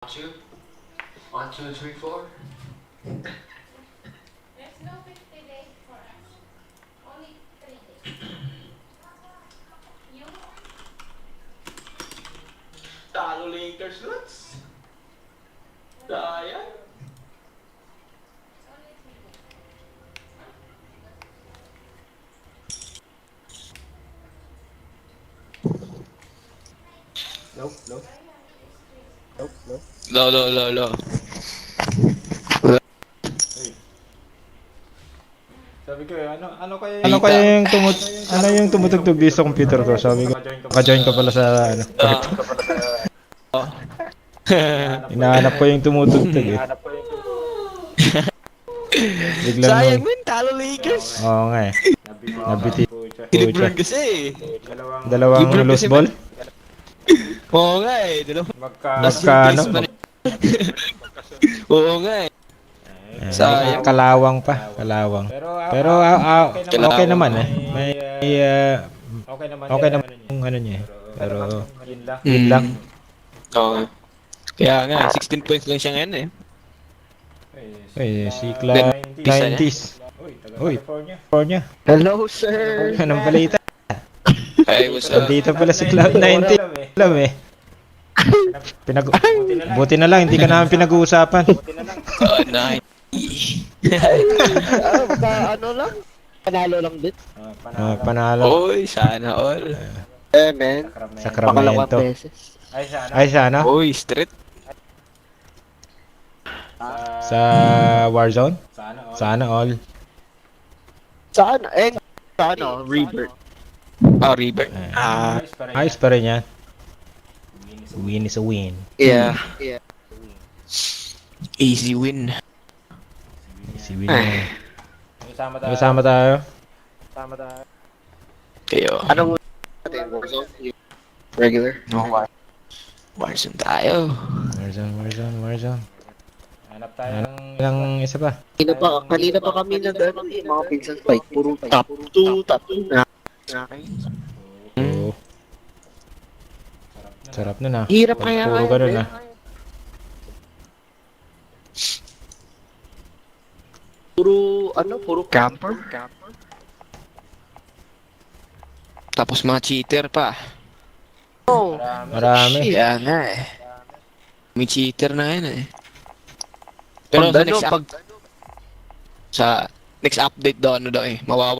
Two. 1, 2, 3, 4. There's no 50 days for us. Only 3 days. You? Talo Lakers, Lutz. Sayang. Only 3 days. Nope, nope. Nope, nope. Lo. Hey. Sabi ko, ano kaya yung tumutugtog dito sa computer ko? Sabi ko, ka-join ka pala sa part. Hinahanap ko yung tumutugtog eh. Biglang Sayang mo talo Lakers. Oo nga eh. Nabiti. Lebron kasi. Dalawang Lebron loose kasi ball. Oo nga eh. Magkano? Oo nga eh. Sayang. Kalawang pa. Kalawang. Pero okay naman eh. May okay naman yung ano niya eh. Pero yun lang. Oo. Kaya nga, 16 points lang siya ngayon eh. Eh, si Cla 90s. Uy, California. Hello sir. Anong balita? Hey, what's up? Dito pala si Cloud 90. Alam eh. Buti na lang, hindi ka namin pinag-uusapan. Nice. Ano lang? Panalo lang din. Panalo. Oy, sana all. Man. Pangalawang Sacramento. beses. Ay, sana? Oy, street. Sa Warzone? Sana all. Saan? Sa Rebirth. Ah, River. Ayos pa rin yan. Win is a win. Yeah. Easy win. Si win na. Kasama tayo. Kayo. Anong Warzone? Regular? No, Warzone tayo. Warzone. Hanap tayo ng isa pa. Kanina pa kami mga pinsan fight. Puro top 2, top 2 na. Oo. Sarap na na. Hirap kaya Puro ngayon, ganun eh. na. Puro camper. Tapos mga cheater pa. Oh, Marami. Kaya nga eh. May cheater na yun eh. Pero sa next update daw ano daw eh, mawawa.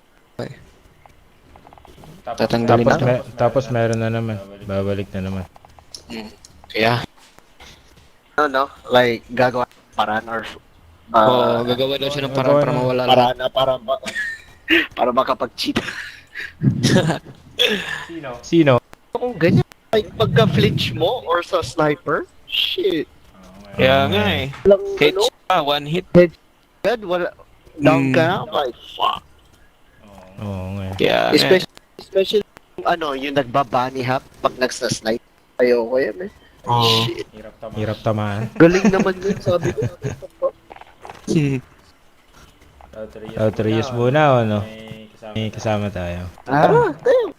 Tatanggalin na. Tapos meron na naman. Babalik na naman. Kaya, like gagawa paraan or gagawa daw siya ng parang para mawala lang. paraan na para makapag-cheat. Sino? Kung ganyan, like pagka-flinch mo or sa sniper, shit. Kaya nga eh. Lang Headshot pa, one hit. God, wala. Down ka na, like, fuck. Oo nga. Kaya nga. Especially yung nagbabani hap pag nagsa-snipe. Ayoko yan eh. Oo. Shit. Hirap tamaan. Galing naman yun, sabi ko. Autorius muna o ano? May kasama tayo. Tara, tayo.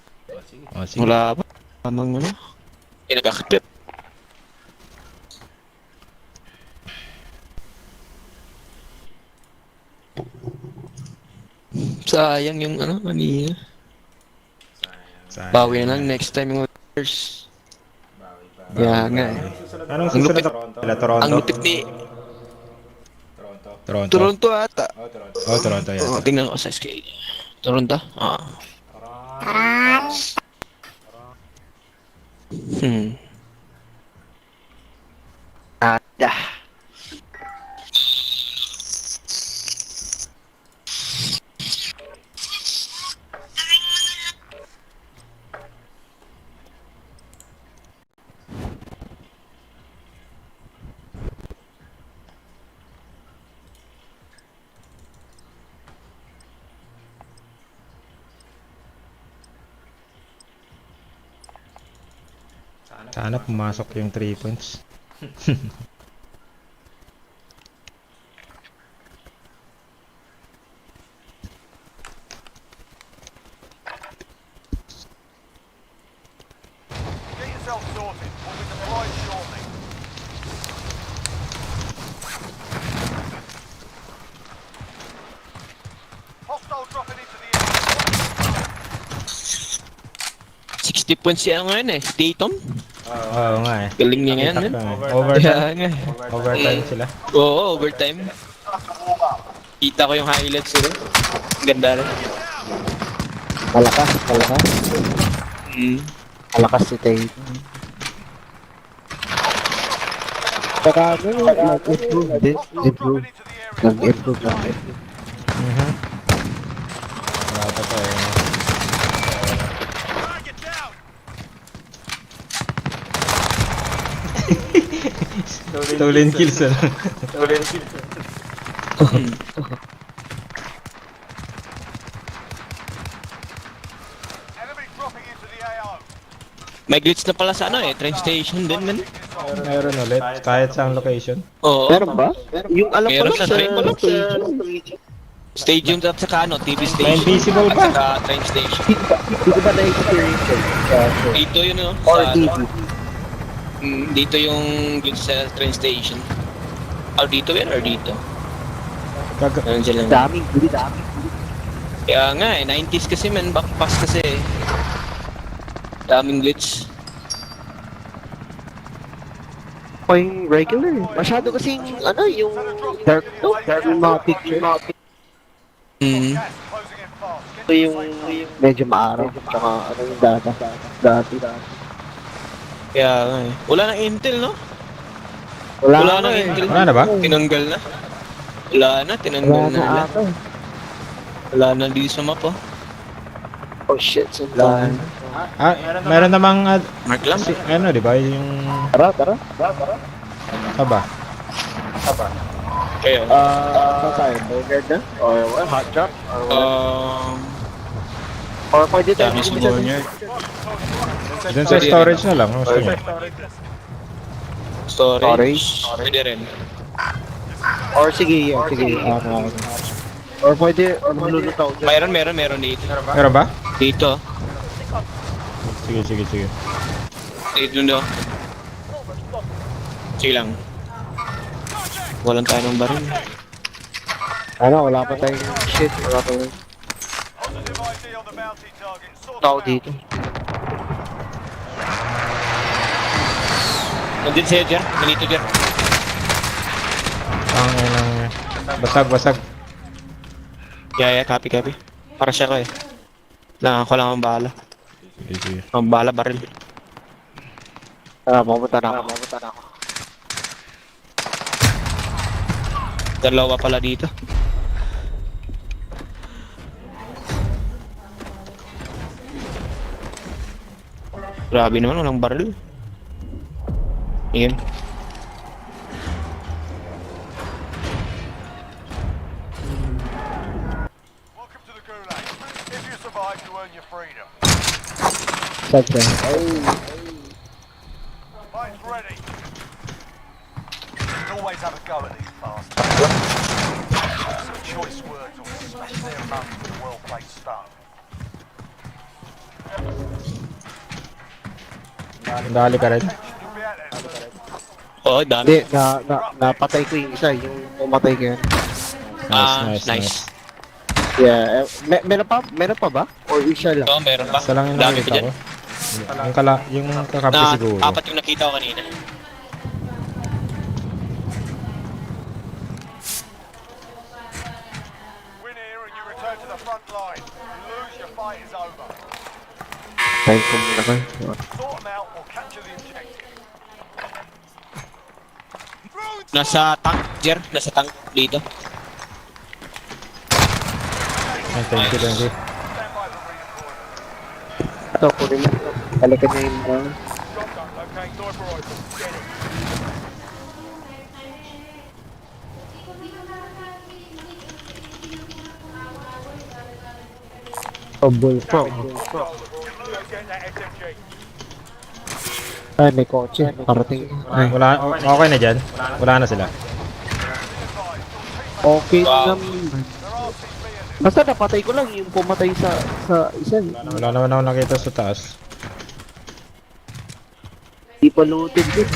O sige. Wala pa. Anong ano? Nagkakatip. Sayang yung ano, kanina. Bawi na lang next time yung Lakers. Kaya nga eh. Anong susunod na Toronto? Ang lupit ni Toronto. Toronto ata. Oh, Toronto yan. Oh, tingnan ko sa scale. Toronto? Ah. Hmm. Ada. Sana pumasok yung 3 points. Get yourself sorted. We'll be deployed shortly. 50 points siya ngayon eh. Tatum. Oo nga eh. Galing niya ngayon. Itak eh. lang eh. Overtime. Kaya nga. Overtime sila. Oo, overtime. Kita ko yung highlights nila. Ang ganda rin. Malakas. Mm. Malakas si Tate. Saka ano, nag-improve din. Nag-improve lang. Mhm. Wala pa to eh. Stolen kills ano. May glitch na pala sa ano eh, train station din man. Meron ulit. Kahit sa location. Oo. Meron ba? Yung alam ko Meron lang sa sa train. station. Stadium at saka ano, TV station. May invisible at pa. saka train station. Hindi ko ba na-experience yun? Dito yun no. Or Sa, TV. dito yung glitch sa train station. Oh, dito yun or dito? Gag- Ganun sila. Daming guli. Kaya nga eh, 90s kasi man, backpass kasi eh. Daming glitch. O yung regular. Masyado kasing, ano, yung dark yung mga picture. Mm. Ito yung medyo maaraw. Tsaka ano yung dati. Kaya nga eh. Wala nang Intel no? Wala Wala na nang eh. Intel. Wala na ba? Tinanggal na. Wala na, tinanggal Wala na na nila. ata. Wala na dito sa map oh. Oh shit, sundan. Ah, meron namang Mark lang. ano, 'di ba? Yung Tara. aba. Kaya. Ano tayo? Burger na? Or what? Hot drop? Or what? Or pwede tayo Dami sa bumili Borneo. Dun sa storage na lang, gusto niyo. Storage. Pwede rin. Or sige. Or pwede, malulot ako dyan. Meron dito. Meron ba? Dito. Sige. Dito no. Sige lang. Walang tayo ng baril. Ano, wala pa tayong shit. Wala pa tayong tao dito. Nandito siya, Jer. Nandito, Jer. Ang basag. Yeah, copy. Para siya ko eh. Ako lang ang bahala. Sige. Ang bahala baril. Mamunta na ako. Dalawa pala dito. Grabe naman, walang baril. Yun. Welcome to the Gulag. If you survive, you earn your freedom. Sadya. Mines ready. You can always have a go at these bastards. Some choice words will smash their mums with a well-placed stone. Dali ka rin. You'll be out there. Oo, dami. Hindi, napatay ko yung isa, yung pumatay ko yun. Nice. Yeah, meron pa ba? Or isa lang? Oo, meron pa. Isa lang yung Dami pa nakita dyan. ko. Yung kakapi siguro. Apat yung nakita ko kanina. Win here and you return to the front line. You lose, your fight is over. Time ko muna kayo. Sort them out or capture the objective. Nasa tank, Jer. Nasa tank dito. Ay, thank you. Stand by for redeployment. Ito, kunin mo. Balikan niya yung mga. Shotgun, okay, sniper rifle, get it. Oh, bullfrog. Get that SMG. Ay, may kotse. Parating. Ay, Wala, okay na dyan. Wala na sila. okay Wow. naman. Basta napatay ko lang yung pumatay sa isa. Wala naman ako nakita sa taas. Di pa looted din.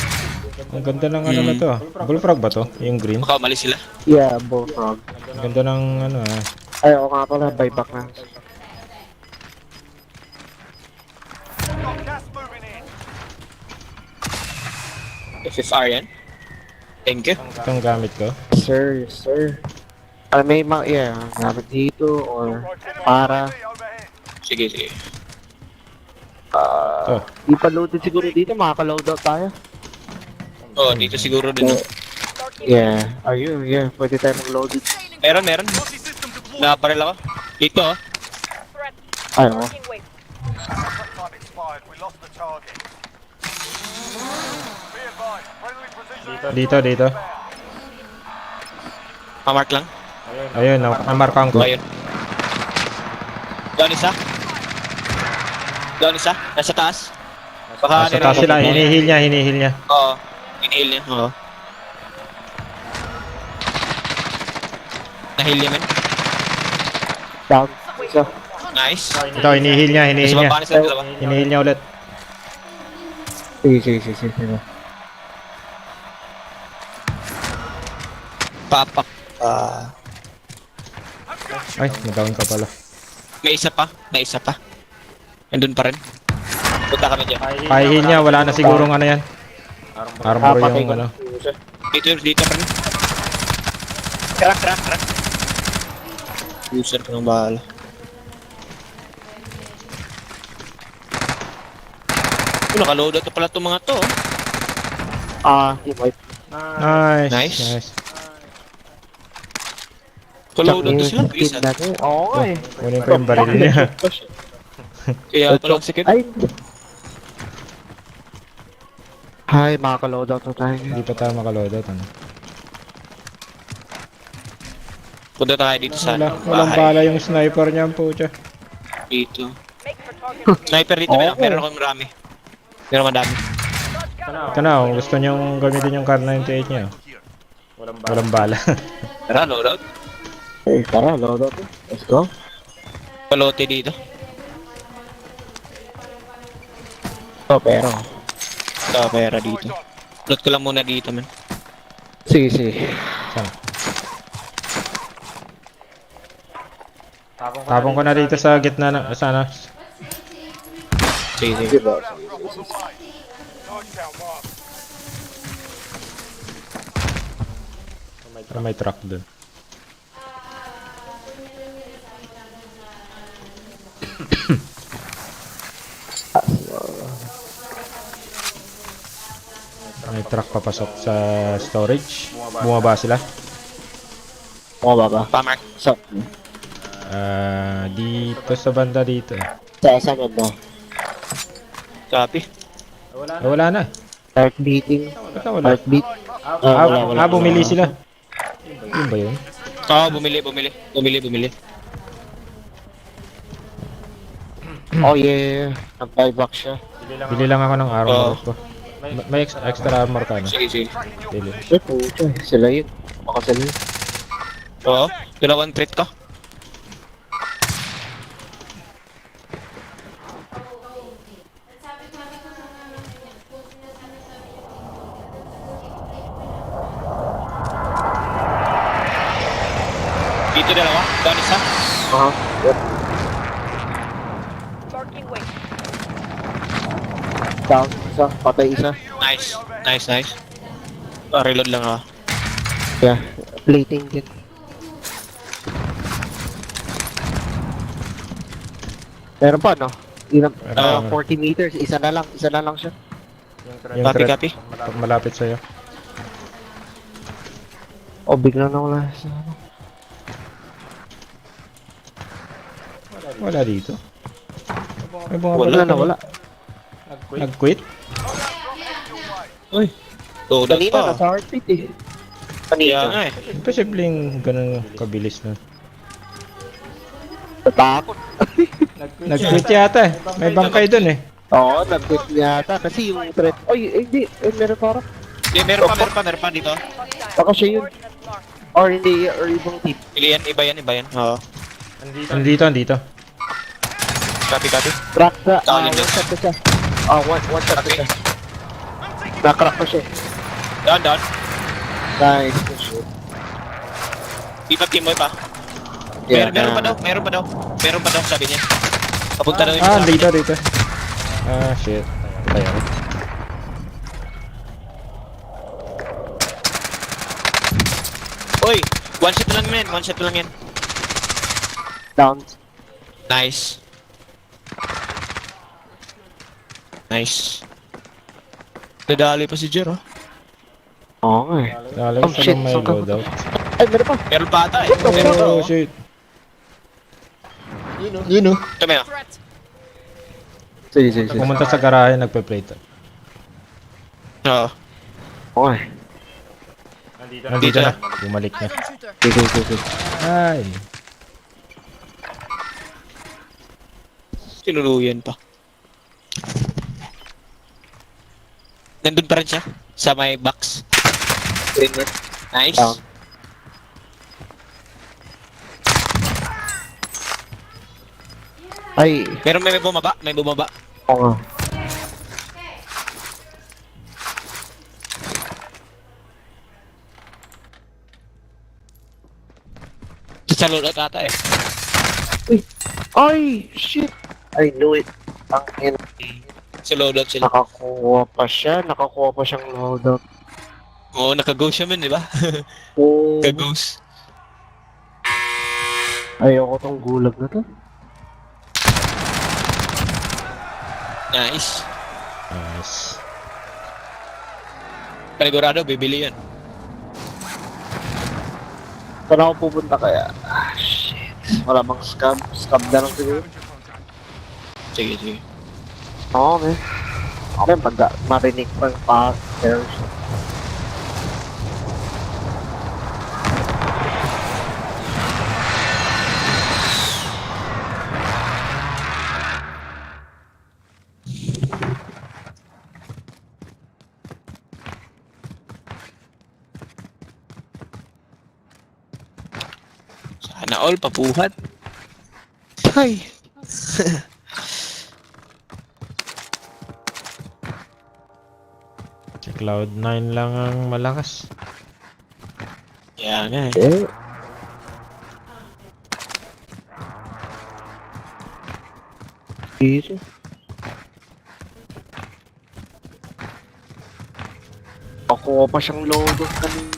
Ang ganda ng ano na to. Bullfrog ba to? Yung green? Baka umalis sila. Yeah, bullfrog. Ang ganda ng ano ah. Ay, oo nga pala, buyback na. Got FFR yan. Thank you. Itong gamit ko. Sir, sir. May mga, yeah, gamit dito or para. Sige, sige. Oh. Di pa loaded siguro dito, makaka-loadout tayo. Oh, dito siguro din. Yeah, ayun, yeah, pwede tayo mag-loaded. Meron. Nakaparel ako. Dito, oh. Ano? Time expired. We lost the target. Be advised, friendly precision. Dito. Pamark lang. Ayun, namarkahan ko. Ayun. Down isa. Nasa taas. Baka Sa taas sila, hinihil niya. Oo. Inhale niya. Oo. Nahil niya, men. Down. Isa. Nice. Ito, hinihil niya. Sa baba na sila dalawa. Hinihil niya ulit. Sige. Papak. Ay, nag-down ka pala. May isa pa. Nandun pa rin. Punta kami dyan. Pahihil niya, wala na sigurong ano yan. Armor Patay yung ko. ano. Dito pa rin. Crack. User ka ng bahala. Nakaload ito pala itong mga to. Team wipe. Nice. Kaload ito sila. Team Isa. natin. Oo eh. Kunin ko yung baril niya. Kaya ito lang sikit. Ay! Hi, makaka-loadout na tayo. Hindi pa tayo makaloadout. Ano? Punta tayo dito sa Walang bala yung sniper niya, pucha. Dito. Sniper dito, meron akong marami. Meron madami. Ito na, kung gusto niyong gamitin yung Kar-98 niya. Walang bala. Tara, loadout. Tara, loadout. Let's go. Palote dito. Pero. Ito, pera dito. Load ko lang muna dito, man. Sige. Saan? Tapon ko na dito sa gitna na, sana. Sige. Diba? May truck dun. May truck papasok sa storage. Bumaba sila. Baba. Pamark. So, Dito sa banda dito. sa banda. Copy. Wala na. Heart beating. Ba't wala? Heartbeat. Bumili sila. Yun ba yun? Oo, bumili. Oh yeah. Nag-buyback siya. Bili lang ako ng armor ko. May extra armor ka na. Sige. Bili. Pucha. Sila yun. Baka sila yun. Oo, dalawang treat ka. Dito dalawa, down isa. Yep. Down. Isa. Patay isa. Nice. Reload lang ako. Yeah. Plating din. Meron pa, no? 40 meters. Isa na lang siya. Yung Copy. pag malapit sa'yo. Oh, bigla na wala sa ano. Wala dito. May Wala. Nag-quit? Uy, load out Kanina, pa. nasa heartbeat eh. Kaya nga eh. Imposibleng ganun kabilis na. Natakot. Nag-quit yata eh. May bangkay dun eh. Oo, nag-quit yata. Kasi yung threat... Oy, hindi. Meron para. Meron pa dito. Baka siya yun. Or hindi, or ibang tip. Iba yan. Oo. Andito. Copy. Crack na. Down One yun. shot na siya. One shot na siya. Na-crack na siya. Down. Nice. Good shot. Team mo pa. Yeah, Meron pa daw sabi niya. Papunta daw yun. Dito. Shit. Patay ako. Uy! One shot lang yan. One shot lang yan. Down. Nice. Nice. Nadali pa si Jer, oh. Oo nga eh. Lalo Oh, siya shit, ng may saan ka? loadout. Ay, meron pa. Meron pa ata eh. What the Meron fuck? pa, Oh, oh. shit. Yun oh. Kami, oh. Sige, sige, sige. Pumunta sa garahe, nagpe-plate. Oo. Oo nga eh. Nandito na. Bumalik na. Sige, sige, sige. Ay. Tinuluyan pa. Nandun pa rin siya. Sa may box. Green net. Nice. Down. Ay, Pero may bumaba. May bumaba. oo nga. Sa loadout ata eh. Ay, shit. I knew it. Ang ina. Sa loadout sila. Nakakuha pa siya. Nakakuha pa siyang loadout. Oo, naka-ghost siya man, di ba? Oh, Naka-ghost. ayoko tong gulag na to. Nice. Nice. Panigurado, bibili yun. Saan ako pupunta kaya? Ah, shit. Wala bang scab? Scab na lang siguro. Sige, sige. Oo, man. Okay, pag marinig pa yung pa-stairs. Sana all, papuhat. Ay. Si Cloud9 lang ang malakas. Kaya nga eh. Eh. Easy. Ako pa siyang loadout kanina.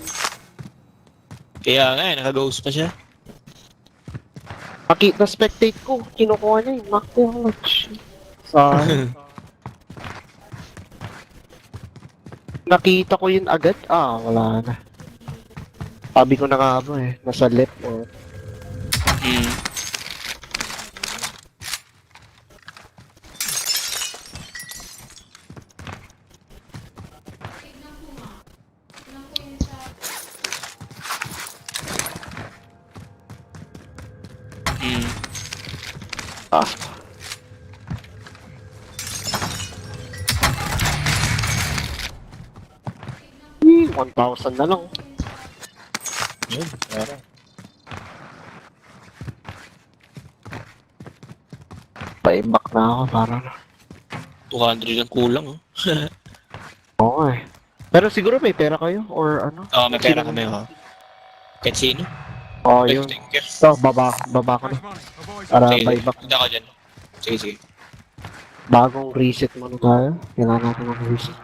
Kaya nga eh, naka-ghost pa siya. Nakita spectate ko, kinukuha niya yung knock damage. Sayang. Nakita ko yun agad? Ah, wala na. Sabi ko na nga ba eh, nasa left or... Hmm. Hmm. Ah. Hmm, 1,000 na lang. Yun, pero. Pa-imbak na ako, parang... 200 ang kulang, oh. Oo eh. Pero siguro may pera kayo, or ano? Oo, may pera Sino- kami, oh. Kahit sino? Oo, Ay, yun. thank you. So, baba ko na. Para Sige, buyback. punta ka dyan. Sige, sige. Bagong reset mo na tayo. Kailangan natin ng reset.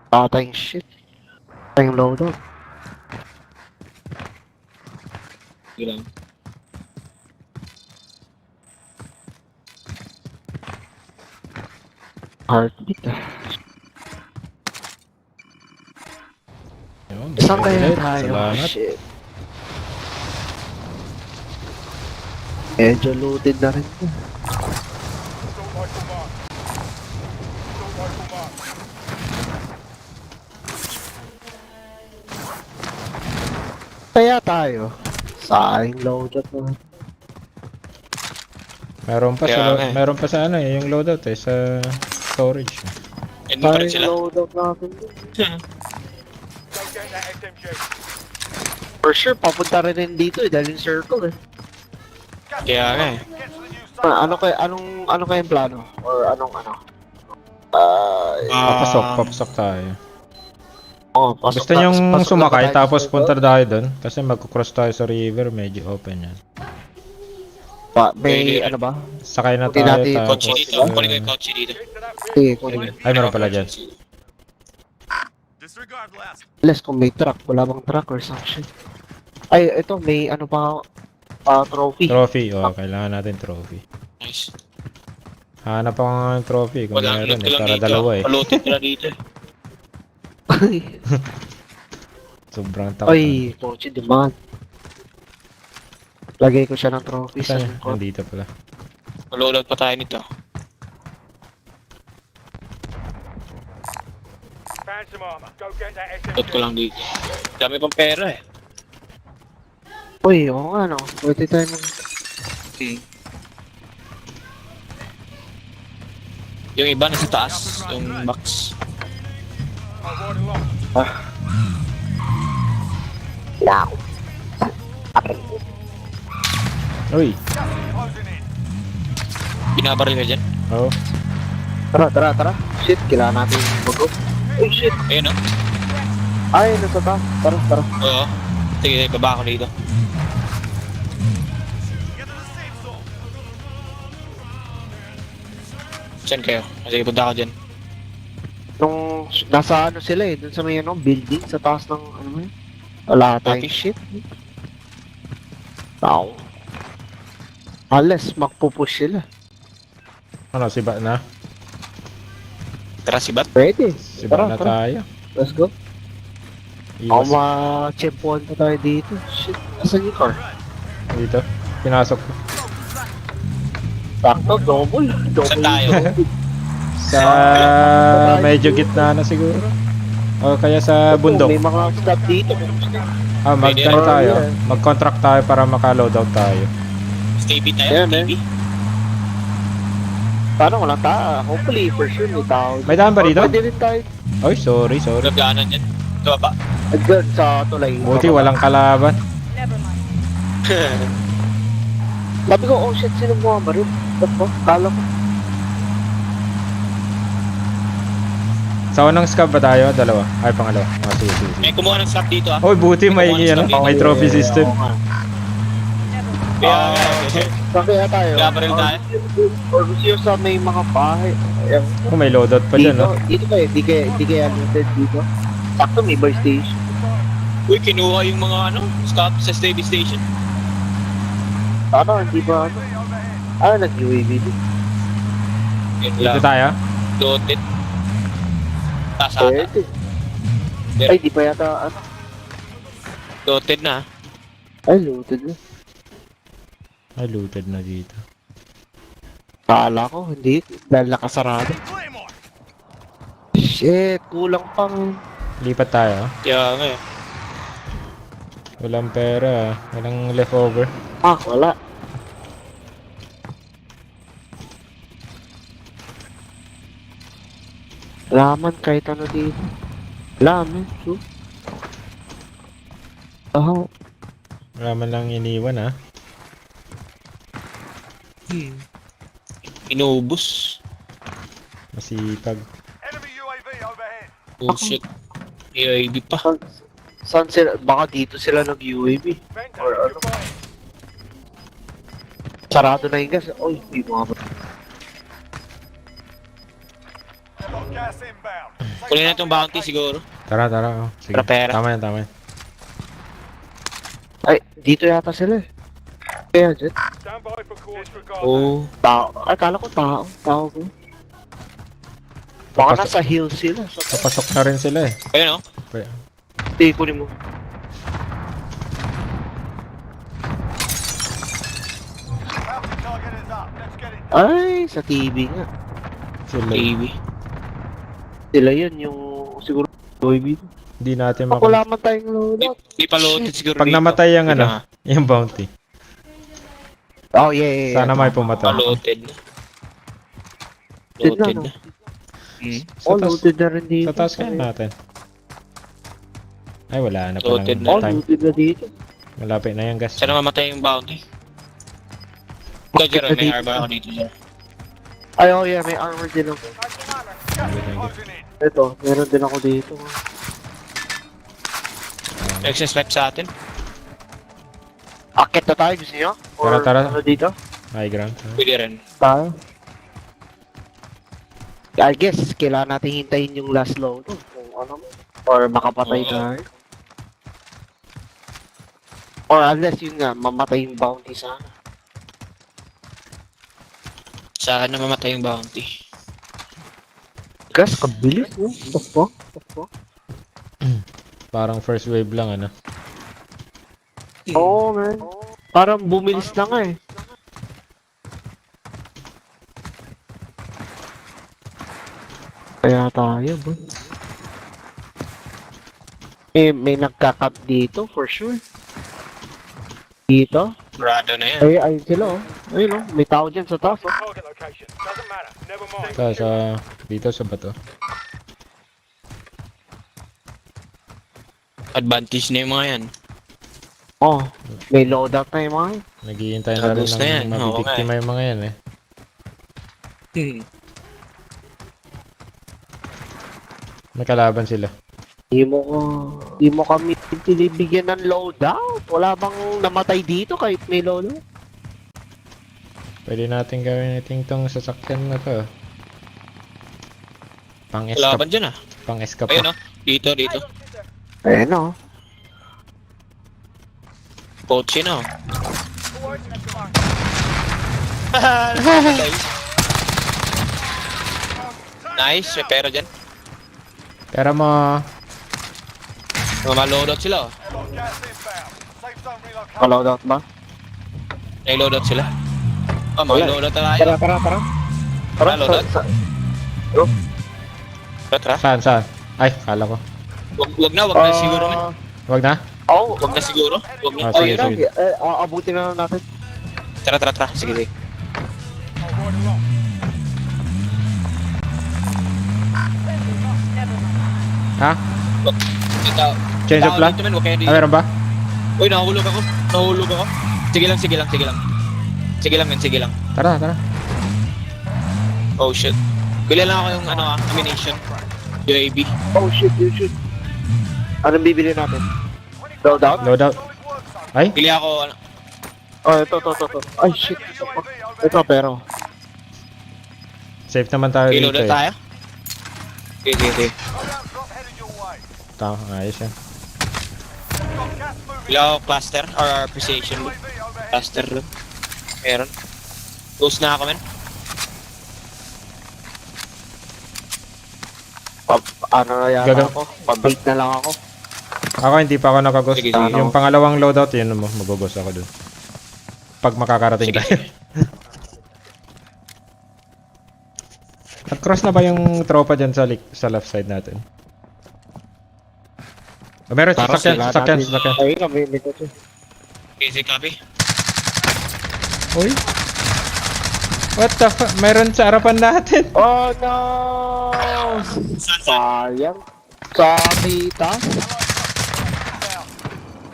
Tatayang shit. Tayong loadout. Sige lang. Heartbeat ah. Yun, Saan kaya ulit. tayo? Salamat. Shit. Medyo loaded na rin to. Kaya tayo. Sayang loadout na. Meron pa Kaya sa nga eh. meron pa sa ano eh, yung loadout eh sa storage. And mo pa rin Sayang sila. loadout natin. For sure, papunta rin dito eh, dahil yung circle eh. Kaya nga eh. Ano kayang plano? Or anong ano? Papasok tayo. Oh, pasok Gusto niyong pasok na sumakay tayo sa tapos circle? punta tayo doon kasi magko-cross tayo sa river, medyo open yan. May Okay, ano ba? Sakay na Hindi tayo natin tapos. Kotse dito. Kunin ko yung kotse dito. Sige, kunin. Ay, meron pala dyan. Disregard last. Unless kung may truck, wala bang truck or some shit. Ay, ito, may ano pa, trophy. Trophy. Oh, kailangan natin trophy. Nice. Hanap ako ng trophy kung Wala meron loot eh. lang Para dito. dalawa eh. Palutin ko na dito. Sobrang takot. Ay, kotse demand. Lagay ko siya ng trophy sa Saan yun? lingkod. Nandito pala. Malulog pa tayo nito. Found some armor. Go get that Loot ko SMG. lang dito. Dami pang pera eh. Uy, oo nga no. Pwede tayo mag... Yung iba nasa taas. Yung box. I'll ride along. Uy! Closing in. Binabaril ka dyan. Oh. Tara. Shit, kailangan natin mag-go. Oh shit. Ayun oh. Ay, nasa taas. Tara. Oo. Sige, baba ako dito. Get to the safe zone. Saan kayo? Sige, punta ako dyan. Nung nasa ano sila eh, dun sa may ano, building sa taas ng ano mo yun. Wala tayong Okay. shit. Tao. Unless magpupush sila. Ano, siba na? Tara si Bat. Pwede. Siba na tayo. Let's go. Ako Iwas ma-champion pa tayo dito. Shit, asan yung car? dito. Pinasok ko. Sakto, double. Saan tayo? Sa medyo gitna na siguro. O kaya sa bundok. May mga stop dito. Pwede Ano rin. tayo? Mag-contract tayo para maka-loadout tayo. Stay beat tayo. Yeah, Stay man. beat. Paano walang tao? Hopefully, for sure, may tao. May daan ba dito? Pwede rin tayo. Oy, sorry. Gagaanan dyan. Ito ba? Agad sa tulay. Buti walang kalaban. Sabi ko, oh shit, sino mo ba rin? Ba't ba? Kala ko. Sa unang scab ba tayo? Dalawa. Ay, pangalawa. Sige. May kumuha ng slap dito ah. Oy, buti may may trophy system. Kaya, Kaya tayo. Gabaril tayo? Or gusto nyo sa may mga bahay. Ayan. Oh, may loadout pa dyan, no? Dito kayo, di kaya limited dito. Sakto may buy station. uy, kinuha yung mga ano, stop sa Stevie Station. Ano, hindi ba ano? Nag-UAV din. Yun Dito lang. tayo. Looted. Taas ata. Pwede. Ay, di pa yata ano. Looted na. Ay, looted na. Ay, looted na dito. Kala ko, hindi. Dahil nakasarado. Claymore. Shit, kulang pang... Lipat tayo. Kaya nga eh. Walang pera. Walang leftover. Wala. Laman kahit ano dito. Laman, so. Wala man lang iniwan, ha? Inubos. Masipag. Enemy UAV overhead. Oh shit. AIB pa. Saan sila? Baka dito sila nag-UAV. Vent Or ano? occupied. Sarado na yung gas. Oy, hindi mo nga. Got gas inbound. Kunin na itong bounty siguro. Tara. Oh. Sige. Pera. Tama yan. Ay, dito yata sila eh. Kaya dyan. Stand by for calls regardless. Oh. Tao. Ay, kala ko tao. Tao ko. Baka Papasok. nasa hill sila. Papasok na rin sila, eh. Ayun oh. Kaya- Hindi, kunin mo. Bounty target is up. Let's get it. Ay, sa TV nga. Sila. AIB. Sila yun, yung siguro UAV. Hindi natin Ako wala man tayong loadout. Di pa loaded siguro Pag dito. namatay yung Wait ano, lang, ah. yung bounty. Oh, yeah. Sana may pumatay. Loaded na. Loaded na, Loaded no? na. Oh, Sa taas- loaded na rin dito. Sa taas kaya natin. Ay, wala na Loaded palang Oh, time. loaded na dito. Malapit na yung gas. Sana mamatay yung bounty. Ito, Jerome, may armor ako dito, sir. Ay, oh yeah, may armor din ako. Closing in. Ito, meron din ako dito. Excess life sa atin. Akit na tayo, gusto nyo? Or Tara. ano dito? High ground. Pwede rin. Tayo. I guess, kailangan natin hintayin yung last load. Kung ano, or makapatay Oo. tayo. Or unless yun nga, mamatay yung bounty sana. Sana mamatay yung bounty. Gas, kabilis, no? Takbo. Parang first wave lang, ano? Oo, man. Parang bumilis na nga eh. Kaya tayo, bro. May nagka-cap dito, for sure. Dito? Grado na yan. Ayun sila, oh. Ayun, oh. May tao dyan sa taas, oh. Target location. Doesn't matter. Never mind. Dito sa bato. Advantage na yung mga yan. Oh, may loadout na yung mga yun. Naghihintay na rin Tapos na yan. ng Oo, mabibiktima yung mga yan, eh. May kalaban sila. Di mo kami binibigyan ng loadout. Wala bang namatay dito kahit may loadout? Pwede natin gawin itong sasakyan na to. Laban dyan ah. Pang-escape. Ayun oh. Dito. Ayun, oh. Coach yun oh. Nice. May pera dyan. Pero mo, Mga loadout sila oh. Got gas inbound. Safe zone relocation. Loadout ba? May loadout sila. Oh, may Wala. loadout na tayo. Tara. Loadout? Tara. saan? Ay, kala ko. Wag na siguro man. Wag na? Oh, Wag na siguro. Wag na. Ah, sige, Oh, sige. abutin na lang natin. Tara. Sige. Ha? Ito. Change of plan? Dito, man, wag kayo Ah, dito. meron ba? Uy, nahulog ako. Sige lang. Sige lang. Tara. Oh shit. Bili lang ako yung ammunition. UAV. Oh shit, you should. Anong bibili natin? Loadout? Loadout. Ay, Bili ako Oh, ito. Ay shit, ito pa. Ito pero. safe naman tayo dito, loadout eh. tayo. Okay. Loadout drop headed your way. Tama, ayos yan. Got gas moving. Bili ako cluster or precision UAV overhead. cluster lang. Meron. Ghost na ako, man. Ano na yata Gaga- ako? Pabait na lang ako. Ako hindi pa ako nakaghost. Sige. Yung pangalawang loadout, yun mo, magughost ako dun. Pag makakarating Sige. tayo. Nag-cross na ba yung tropa dyan sa left side natin? Oh, meron, Parang sasakyan. Ayun, kami nito siya. Easy copy. Uy! What the fuck? Meron sa harapan natin. Oh no! Sayang. Sakita.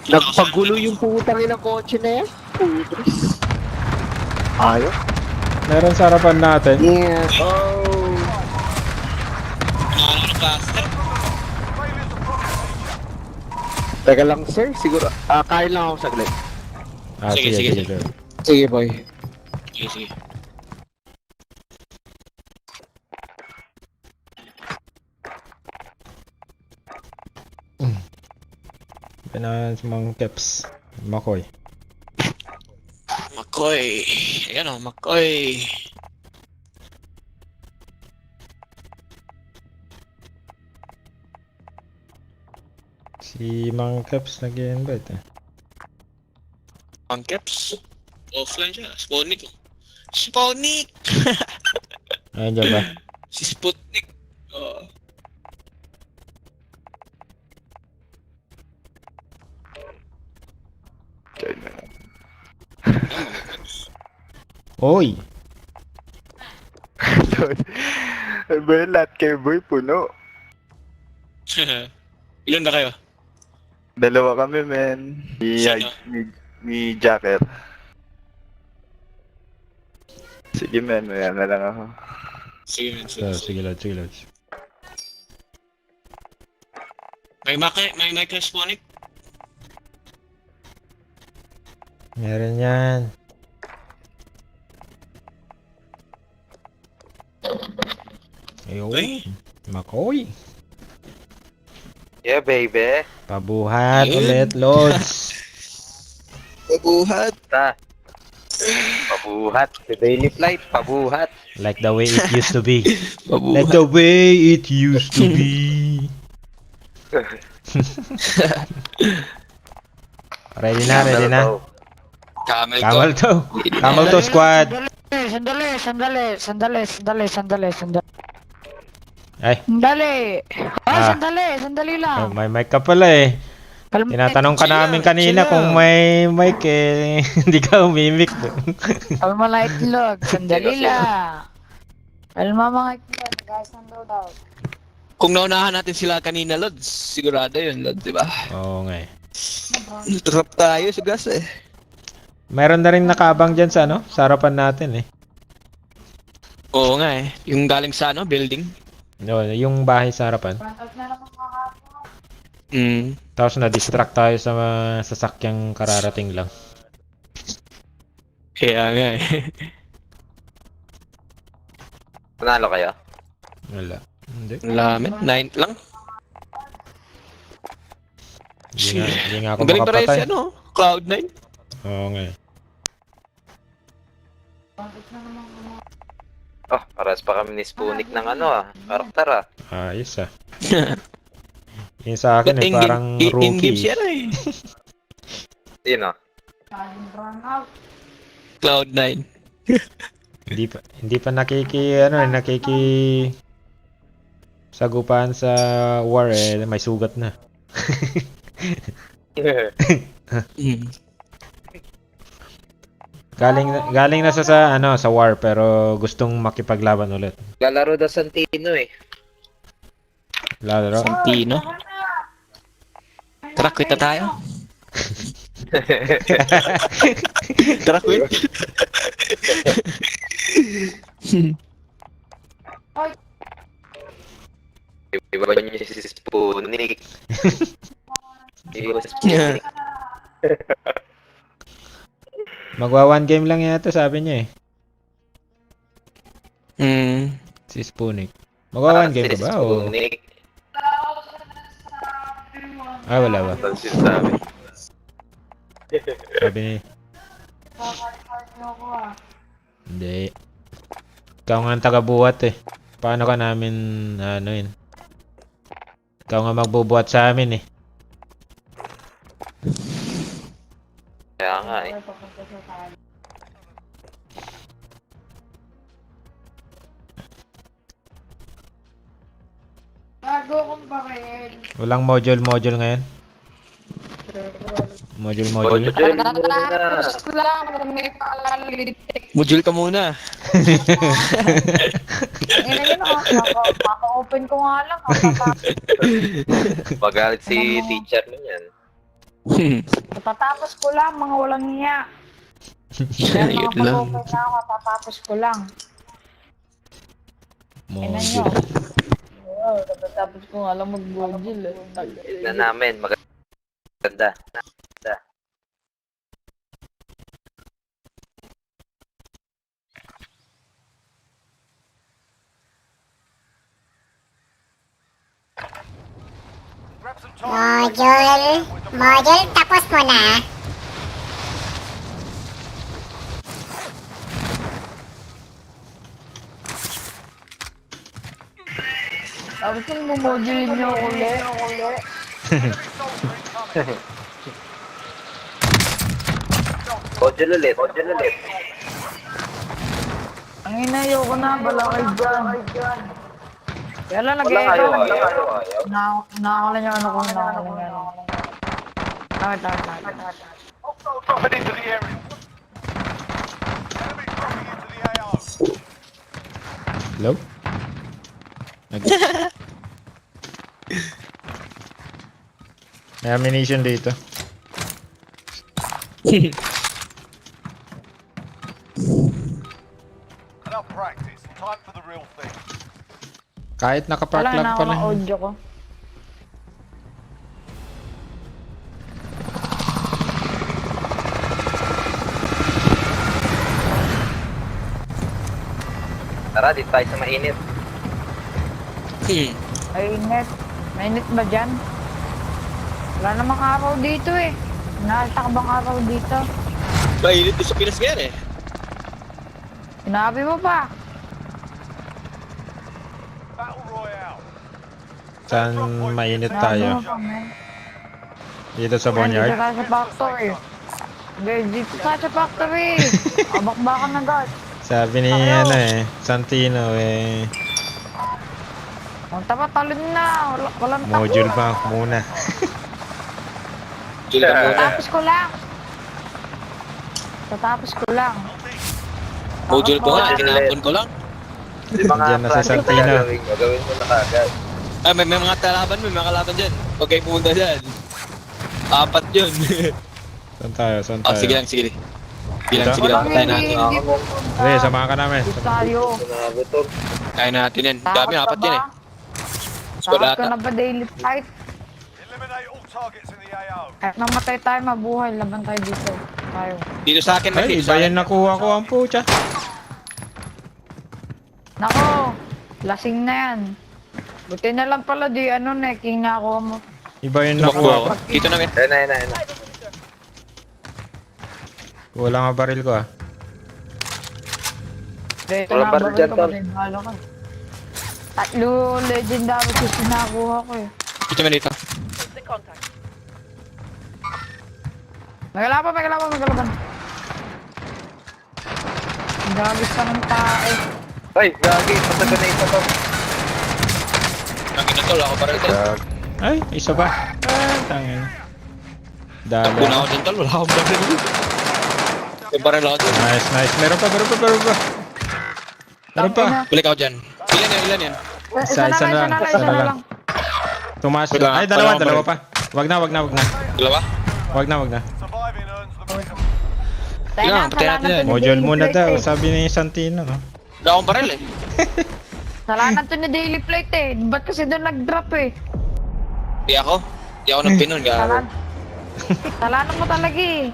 Nagpagulo yung putang ng kotse na yan. Putris. Ayaw. Meron sa harapan natin. Yes. Oh. Ano cluster? Teka lang sir, siguro. Kain lang ako saglit. Ah, Sige. sige. Sige boy. Sige. Pinahan sa mga caps. Makoy. McCoy. Ayan o, McCoy. Si Mang Caps nag-invite eh. Ang caps. Offline siya. Sputnik! Ayun dyan ba? Si Sputnik. Oh. Oy! Boy, lahat kayo boy, puno. Ilan na kayo? Dalawa kami, men. Sino? Ni Jacker. Sige, men. Maya na lang ako. Sige, man. Sige, lads. May mic na Sputnik? Meron yan. Ayun. Uy. Makoy. Yeah, baby. Pabuhat Ayun. ulit, Lods. Pabuhat. Pabuhat. The daily flight, pabuhat. Like the way it used to be. Pabuhat. Like the way it used to be. Ready na, ready na. Camel Camel to. to. Camel to squad. Sandali. Ay, Sandali. Ah. Sandali lang. may mic ka pala eh. Tinatanong ka namin kanina kung may mic eh. Hindi ka umimik. Kalma na itlog. Sandali lang. Kalma mga itlog. Guys, ng loadout. Kung naunahan natin sila kanina, Lods, sigurado yun, Lods, di ba? Oo nga eh. Trap tayo sa gas eh. Meron na rin nakabang dyan sa ano, sa harapan natin eh. Oo nga eh. Yung galing sa ano, building. No, yung bahay sa harapan. Pantot na naman mga Tapos na-distract tayo sa mga sasakyang kararating lang. Kaya nga eh. Panalo kayo? Wala. Hindi. Lamin, 9 lang. Hindi nga ako Ang galing pa rin si makapatay. ano, Cloud9. Oo nga eh. Oh, paras pa kami ni Spoonik ng karakter Ayos ah. Yung sa akin eh, parang In-game rookie. siya na eh. Sino? Cloud9. Hindi pa nakiki sagupan sa war eh, may sugat na. Mm. Galing na sa war pero gustong makipaglaban ulit. Lalaro daw Santino eh. Lalaro. Santino. Tara, quit na tayo. Tara, quit. Iba niyo si Spoonik. Iba si Spoonik. Magwa one game lang yata sabi niya eh. Si Spoonik. Magwa one game ka ba? O... Spoonik. wala ba? Ano sinasabi? Sabi niya. Hindi. Ikaw nga ang taga-buhat eh. Paano ka namin ano yun? Ikaw nga magbubuhat sa amin eh. Kaya nga eh. Bago kong bakit. Walang module ngayon. Module. Tapos ko lang kung may palalilitik. Module ka muna. Ngayon maka-open ko nga lang. Magalit si teacher mo yan. Matatapos ko lang, mga walang niya. Kaya Yun mga lang. pag-open na ako, matatapos ko lang. Ina nyo. Module. Oo, matatapos ko nga lang mag-module. Na namin, maganda. Grab some time. Module, tapos mo na. Tapos kung mo-module nyo ulit. Module ulit. Ang inayo ko na, balakay dyan. Kaya lang Wala nag-echo. ayaw. Nakakala niya ano ko, nakakala niya ano. Takot. Dropping into the area. Enemy dropping into the AO. Hello? May ammunition dito. Enough practice. Time for the real thing. Kahit nakapark Wala lang na ako pala. ng audio ko. Tara, dito tayo sa mainit. Ay, init. Mainit ba dyan? Wala namang araw dito eh. Nakita ka bang araw dito? Mainit doon sa Pinas ngayon eh. Sinabi mo pa. Battle Royale. Saan mainit Sinabi tayo? mo pa, man. Dito sa Dito Boneyard? tayo sa factory. Hindi, dito tayo sa factory. Abak-bakan na guard. Sabi ni ano eh, Santino eh, Ang tama, talon na. Walang module bank muna. Diyan ka muna. Tatapos ko lang. Tatapos ko lang. Module ko nga, kinapon ko lang. Yung mga Diyan na sa project Santino. gagawin mo na kagad. Ay, may mga may mga kalaban dyan. Huwag kayo pumunta dyan. 4 yun. Saan tayo? Saan Ah, tayo? sige lang, sige lang. Sige lang, Ito? sige lang. Kaya natin. Hindi mo punta. Sige, samahan ka namin. Dito tayo. Gutom. Kaya natin yan. Dami, Takot ka 4 yan eh. ba? Squad Takot ka ata. na ba daily fight? Eliminate all targets in the AO. Kahit namatay tayo, mabuhay. Laban tayo dito. Tayo. Dito sa akin, Ay, dito iba sa akin. yan nakuha ko ang pucha. Nako, lasing na yan. Buti na lang pala di ano na, king na ako mo. Iba yung Tumakbo nakuha ako. ko. Dito namin. Ayun na. Kulang ang baril ko ah. Dito Wala na pa ba rin dyan, ko tol. ba balo ka? Tatlo legendary kasi nakuha ko eh. Dito namin dito. Magalaban. Gagis ka ng tae. Ay, gagi. Pasaga na isa to. Ang inatol, ako pa rin tol. Ay, isa pa. Tangin. Takbo na Dala. ako dyan tol, wala akong baril. Yung baril ako dyan. Nice. Meron pa. Meron pa. Balik ako dyan. Ilan yan? Isa lang. Tumas. Wait lang, Ay, wala dalawa akong pa. Wag na. Dalawa? Wag na. Surviving earns them freedom. Yan, patay natin yan. Module muna daw, sabi ni Santino. No? Wala akong baril eh. Salanan to ni Daily Plate eh. Ba't kasi doon nag-drop eh? Di ako nagpinon, gago. Salanan mo talaga eh.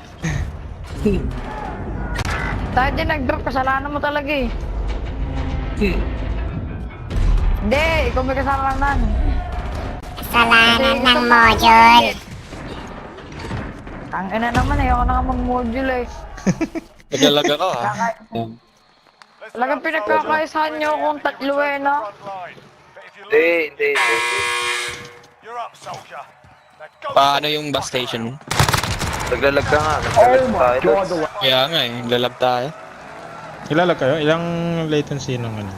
Tayo din nag-drop, kasalanan mo talaga eh. Hindi, ikaw may kasalanan. Kasalanan ng module. Ang ina naman eh, ako na nga mag-module eh. Naglalaga ka ha. Talagang pinagkakaisahan niyo akong tatlo eh, no? Front line. But if you Hindi. you're up, soldier. Now go. Paano yung bus station? Naglalag ka nga. Naglalag tayo. Kaya nga eh, lalab tayo. Ilalag kayo? Ilang latency nung ano?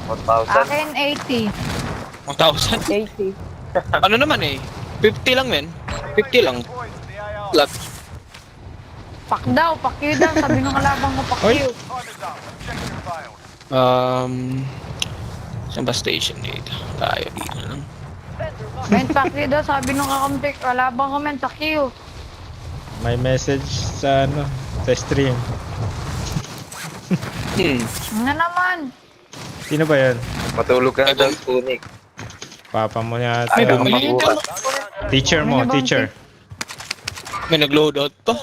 1,000. Akin 80. 1,000? 80. Ano naman eh? 50 lang men. 50 lang. Boys in the AO. Lag. Pak daw, pak you daw. Sabi ng kalabang mo, pak Oy. you. Time is up. Objective failed. Saan ba station dito? Tayo dito lang. Men, pak you daw. Sabi ng kakampi, kalabang ko men, pak you. May message sa ano, sa stream. Ano naman? Sino ba yan? Matulog ka na dyan, Punik. Papa mo yata. Ay, bumili. Teacher mo, Ano ba ang teacher. May nag-load out pa.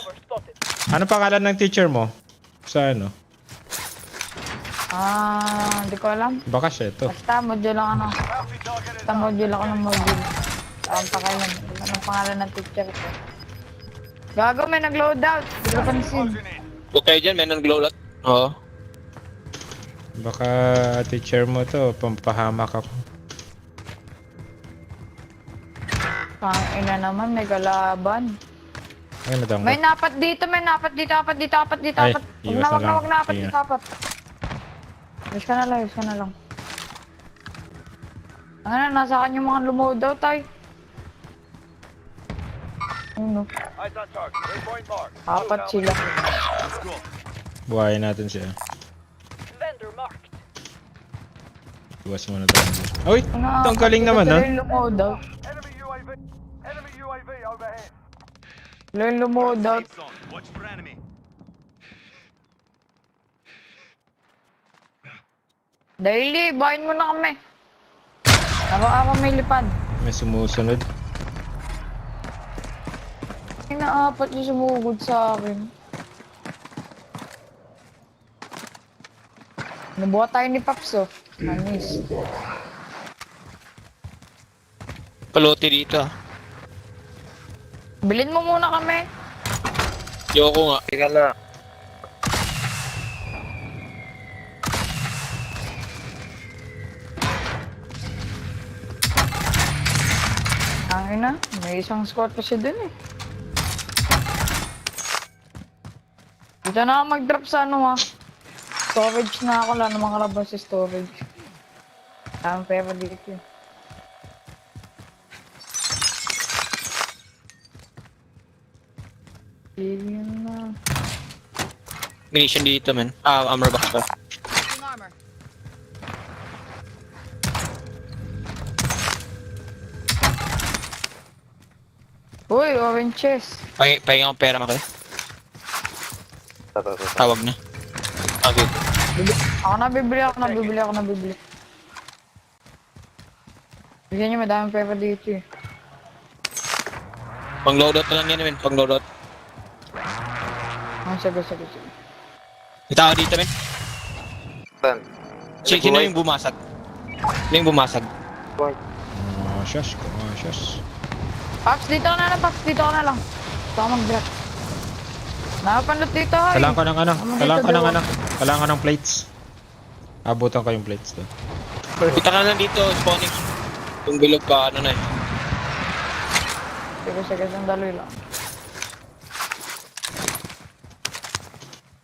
Ano pangalan ng teacher mo? Sa ano? Hindi ko alam. Baka siya ito. Basta module lang ano. Bounty target is Basta module ako ng module. Ang pakailan. Anong pangalan ng teacher ko? Gago, may nag-load out. Hindi ko pansin. closing in. Huwag kayo dyan, may nag-load out. Oo. Baka teacher mo to, pampahamak ako. Ina naman, may kalaban. Ay, nadang May napat dito, apat dito. Ay, Wag iwas na, na lang. wag na, apat Sige. dito, apat. Ayos ka na lang. Ano, nasa kanya yung mga lumood daw, tay. Ano, Eyes on target. Waypoint mark. apat sila. Buhayin natin siya. Iwas mo na tayo. Uy! Ano, Ang galing naman, ha? Lumood daw. Enemy UAV. Enemy UAV overhead. Lumood daw. Watch for enemy. Daily, bahin mo na kami. Ako may lipad. May sumusunod. Inaapat yung sumugod sa akin. Nabuha tayo ni Paps, oh. Manis. Palote dito ah. Bilhin mo muna kami. Yoko nga. Tingnan lang. Ang ina, may isang squad pa siya dun eh. Dito na ako mag-drop sa ano ah. Storage na ako, wala namang kalabas sa storage. Tamang pera dito yun. Yun na. Munition dito, man. Armor box pa. Uy, orange chest. Pahinga akong pera maki. Tawag na. Okay. Ako nabibili. Bigyan niyo madaming pera dito eh. Pang loadout na lang yan, men. Pang loadout. Sige. May tao dito, men. Saan? Sino yung bumasag? Sino yung bumasag? Cautious. Paps, dito ka na lang. Dito ako mag-drop. Nakapandot dito, hoy. Kailangan ko ng plates. Abutan ko yung plates doon. Kita ka na lang dito, spawning. Yung bilog pa, ano na eh. Sige, sandali lang.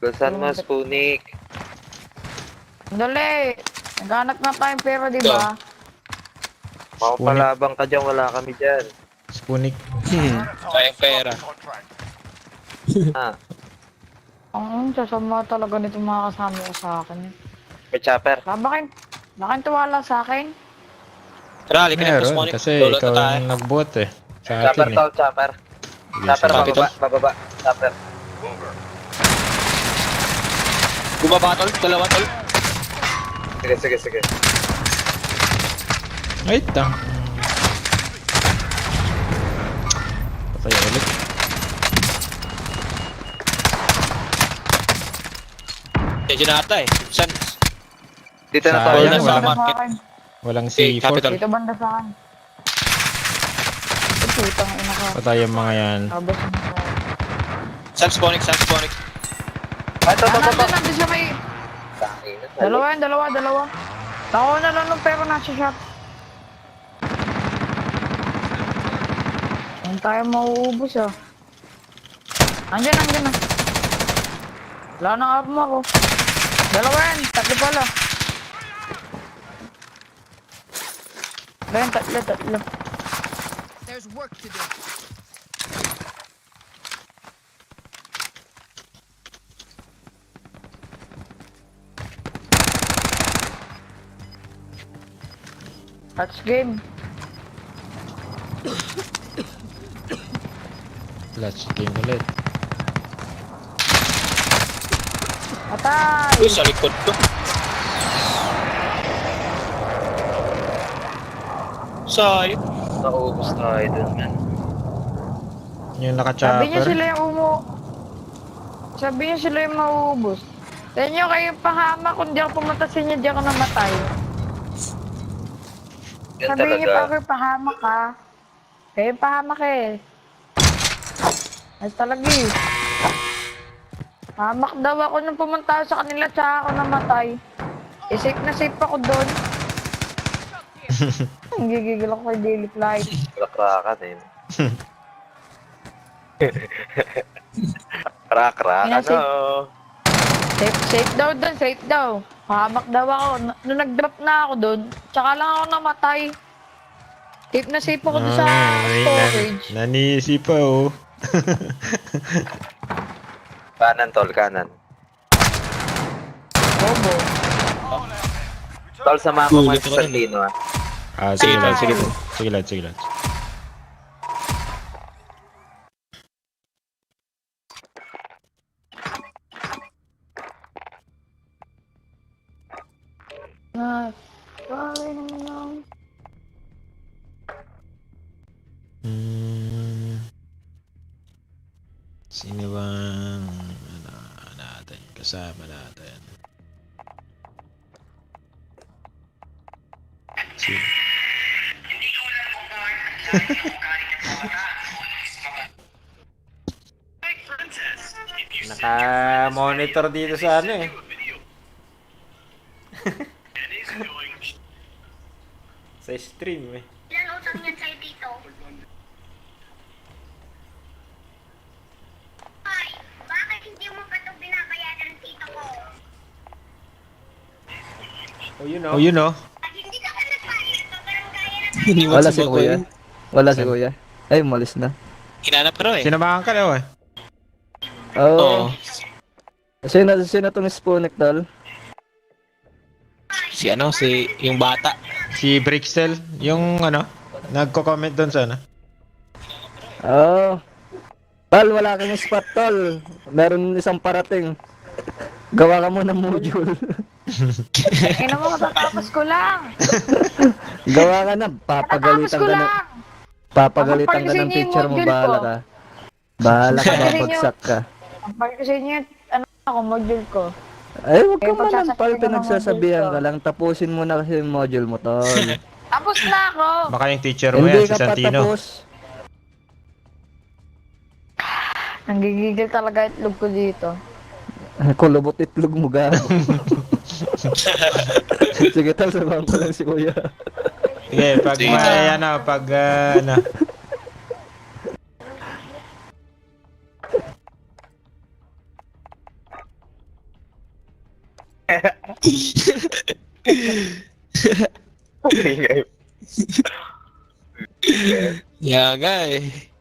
Gasan mo, Spoonik. Sandali. Naghanap na tayong pera, di ba? Makapalabang ka dyan, wala kami dyan. Spoonik. Sayang pera. Contract. Ah, Ang sasama talaga nito mga kasama ko sa akin. may chopper. Bakit tuwala sa akin? Tara, halika na po, Meron, spawning. kasi Loadout ikaw na tayo. yung nag-bot eh. Sa Chopper atin eh. tol, chopper. Chopper, Sige, bababa. Chopper. Bumaba, tol. Dalawa, tol. Sige. Ay, tang. Patay ulit. Medyo na ata eh. Saan? Dito na Sayang, tayo. Wala sa walang- market. Walang Okay, C4. capital. Dito banda sa akin. Putang ina ka. Patay yung mga yan. Tapos yung Saan spawning? Ay, to. nandun siya may... Tangin na, Dalawa. Ako na lang nung pero nasa shot. Hindi tayo mauubos ah. Andyan na. Wala nang armor ko. Dalawa yan, tatlo pala. Tatlo. There's work to do. That's game. Let's game ulit. Patay! Uy, sa likod ko. Sayang. Naubos tayo dun, man. Yung Sabi niya naka-chopper. Sabi niya sila yung mauubos. Sa inyo kayo pahama kung di ako pumunta sa inyo, di ako namatay. Yan Sabi niya pa talaga. ako pahama ka. Kayo pahama ka eh. Ay talaga eh. Hamak daw ako nung pumunta sa kanila tsaka ako namatay. Safe na safe ako doon. Ang gigigil ako kay Daily Flight. Rakrakan eh. Krak, Yan, ano? Safe daw doon, safe daw. Hamak daw ako. Nung nag-drop na ako doon, tsaka lang ako namatay. Safe na safe ako doon sa storage. Nanisi pa oh. Kanan, tol, kanan. Bobo. Tol, sama ko mga sa Lino, ah. Sige, Tama. sige. Sige, lads. Sorry naman lang. Sino bang natin? Kasama natin. Sino? Naka-monitor dito sa ano eh. Sa stream eh. Ilan utang niyan sa'yo dito? Ay, bakit hindi mo pa ito binabayaran ng tito ko? Oh, you know. At hindi ka pa nagbayad sa barangay na tayo. Iniwan Wala si si Bakoy. kuya. Wala si kuya. Ay, umalis na. Hinanap ka raw eh. Sinamahan ka daw eh. Oo. Oo. Sino tong Spoonek, tol? Si yung bata. Si Brixel, yung ano, nagko-comment doon sa ano. Oo. Tol, wala kang spot, tol. Meron isang parating. Gawa ka mo ng module. Ina mo, matatapos ko lang. Gawa ka na. Matatapos ko lang. Papagalitan ka ng Papagalitan teacher mo. yung module Bahala ko. ka. Bahala ka, Papagalitan babagsak ka. Ang pag kasi niyo, ano ako, module ko. Ay, huwag Eh, kang manampal. pagsasabihan ng Pinagsasabihan module ka ko. lang. Tapusin mo na kasi yung module mo, tol. Tapos na ako. Baka yung teacher mo Hindi yan, si ka pa Santino. tapos. Nanggigigil talaga itlog ko dito. Kulubot itlog mo, gago. Sige, tol, sabahan ko lang si kuya. Sige, pag Sige. may ano, pag ano. Yaga eh.